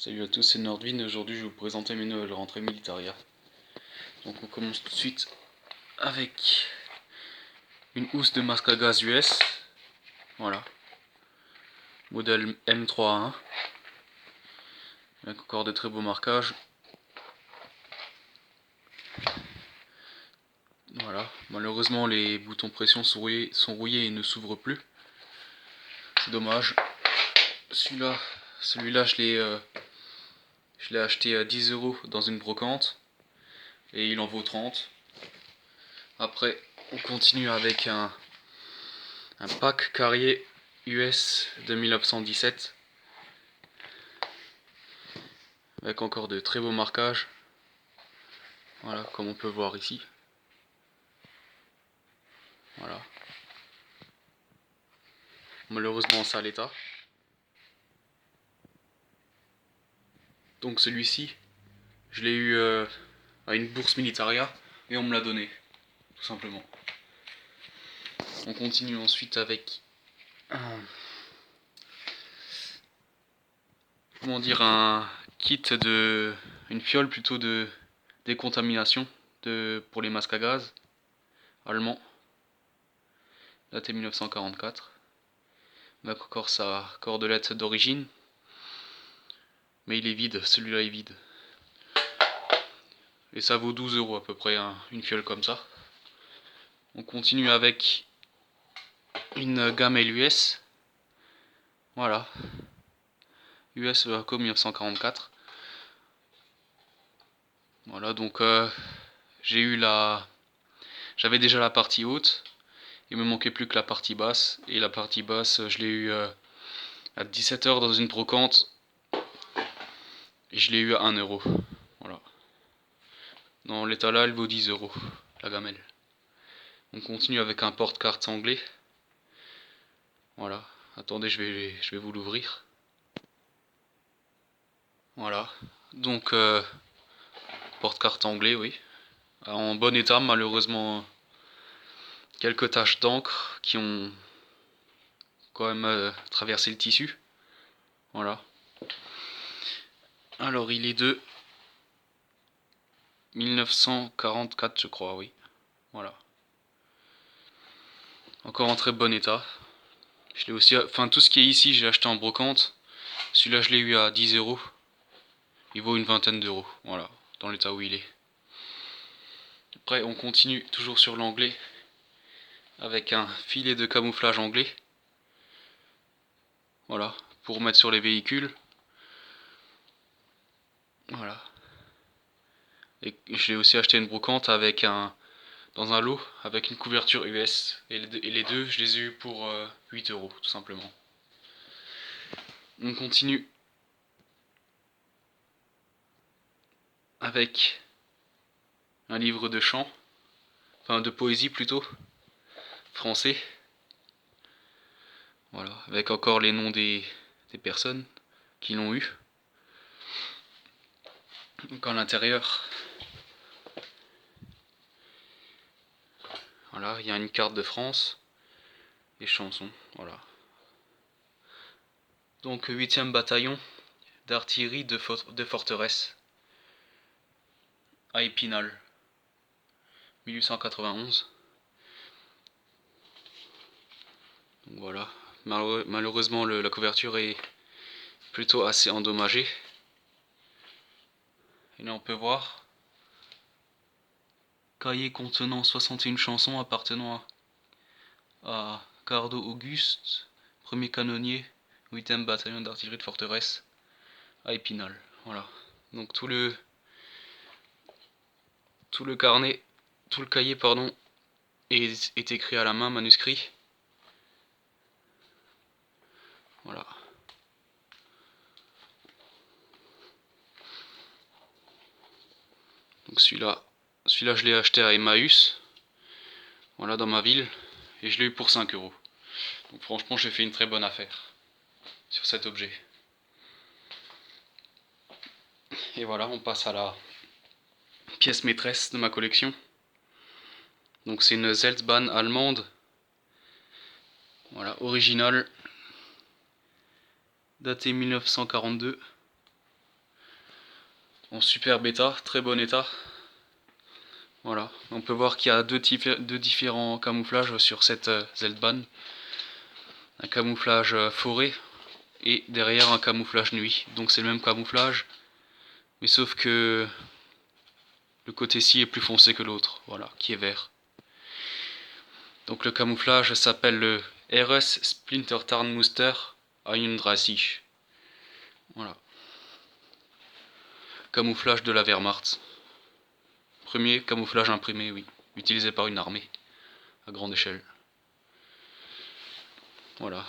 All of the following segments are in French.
Salut à tous, c'est Nordvin et aujourd'hui je vais vous présenter mes nouvelles rentrées Militaria. Donc on commence tout de suite avec une housse de masque à gaz US. Voilà. Modèle M3A1. Avec encore de très beaux marquages. Voilà. Malheureusement les boutons pression sont rouillés et ne s'ouvrent plus. C'est dommage. Celui-là je l'ai acheté à 10 € dans une brocante. Et il en vaut 30. Après on continue avec un pack Carrier US de 1917 avec encore de très beaux marquages. Voilà, comme on peut voir ici. Voilà. Malheureusement en sale état. Donc celui-ci, je l'ai eu à une bourse Militaria et on me l'a donné, tout simplement. On continue ensuite avec un kit une fiole plutôt de décontamination pour les masques à gaz allemands, daté 1944, avec encore sa cordelette d'origine, mais il est vide, celui-là est vide. Et ça vaut 12 € à peu près, une fiole comme ça. On continue avec une gamelle US. Voilà. US Vaco 1944. Voilà, donc j'avais déjà la partie haute. Il me manquait plus que la partie basse. Et la partie basse, je l'ai eu à 17 h dans une brocante. Et je l'ai eu à 1 €. Voilà. Dans l'état là, elle vaut 10 €, la gamelle. On continue avec un porte-carte anglais. Voilà. Attendez, je vais vous l'ouvrir. Voilà. Donc, porte-carte anglais, oui. En bon état, malheureusement, quelques taches d'encre qui ont quand même traversé le tissu. Voilà. Alors, il est de 1944, je crois, oui. Voilà. Encore en très bon état. Je l'ai aussi, enfin, tout ce qui est ici, j'ai acheté en brocante. Celui-là, je l'ai eu à 10 €. Il vaut une vingtaine d'euros. Voilà, dans l'état où il est. Après, on continue toujours sur l'anglais avec un filet de camouflage anglais. Voilà, pour mettre sur les véhicules. Voilà. Et j'ai aussi acheté une brocante avec dans un lot avec une couverture US. Et les deux, je les ai eu pour 8 € tout simplement. On continue avec un livre de chant, enfin de poésie plutôt, français. Voilà, avec encore les noms des personnes qui l'ont eu. Donc à l'intérieur, voilà, il y a une carte de France, des chansons, voilà. Donc 8e bataillon d'artillerie de forteresse à Épinal, 1891. Donc voilà, malheureusement la couverture est plutôt assez endommagée. Et là on peut voir cahier contenant 61 chansons appartenant à Cardo Auguste, premier canonnier, 8e bataillon d'artillerie de forteresse à Épinal. Voilà. Donc tout le carnet, tout le cahier pardon, est écrit à la main, manuscrit. Voilà. Donc celui-là je l'ai acheté à Emmaüs, voilà, dans ma ville, et je l'ai eu pour 5 €. Donc franchement j'ai fait une très bonne affaire sur cet objet. Et voilà, on passe à la pièce maîtresse de ma collection. Donc c'est une Zeltbahn allemande, voilà, originale, datée 1942. en super bêta, très bon état. Voilà, on peut voir qu'il y a deux différents camouflages sur cette Zeltbahn. Un camouflage forêt et derrière un camouflage nuit. Donc c'est le même camouflage, mais sauf que le côté-ci est plus foncé que l'autre, voilà, qui est vert. Donc le camouflage s'appelle le RS Splinter Tarnmuster 31. Voilà. Camouflage de la Wehrmacht. Premier camouflage imprimé, oui. Utilisé par une armée. À grande échelle. Voilà.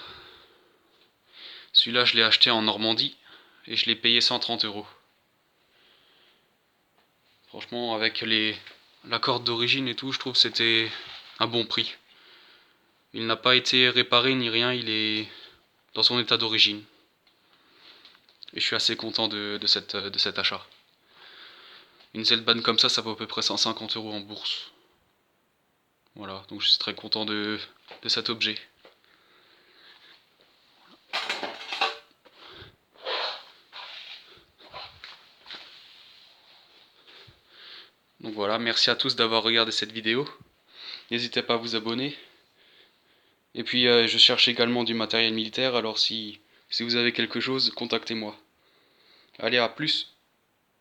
Celui-là, je l'ai acheté en Normandie. Et je l'ai payé 130 euros. Franchement, avec la corde d'origine et tout, je trouve que c'était un bon prix. Il n'a pas été réparé ni rien, il est dans son état d'origine. Et je suis assez content de cet achat. Une Zeltbahn comme ça vaut à peu près 150 euros en bourse. Voilà, donc je suis très content de cet objet. Donc voilà, merci à tous d'avoir regardé cette vidéo. N'hésitez pas à vous abonner. Et puis je cherche également du matériel militaire, alors si vous avez quelque chose, contactez-moi. Allez, à plus!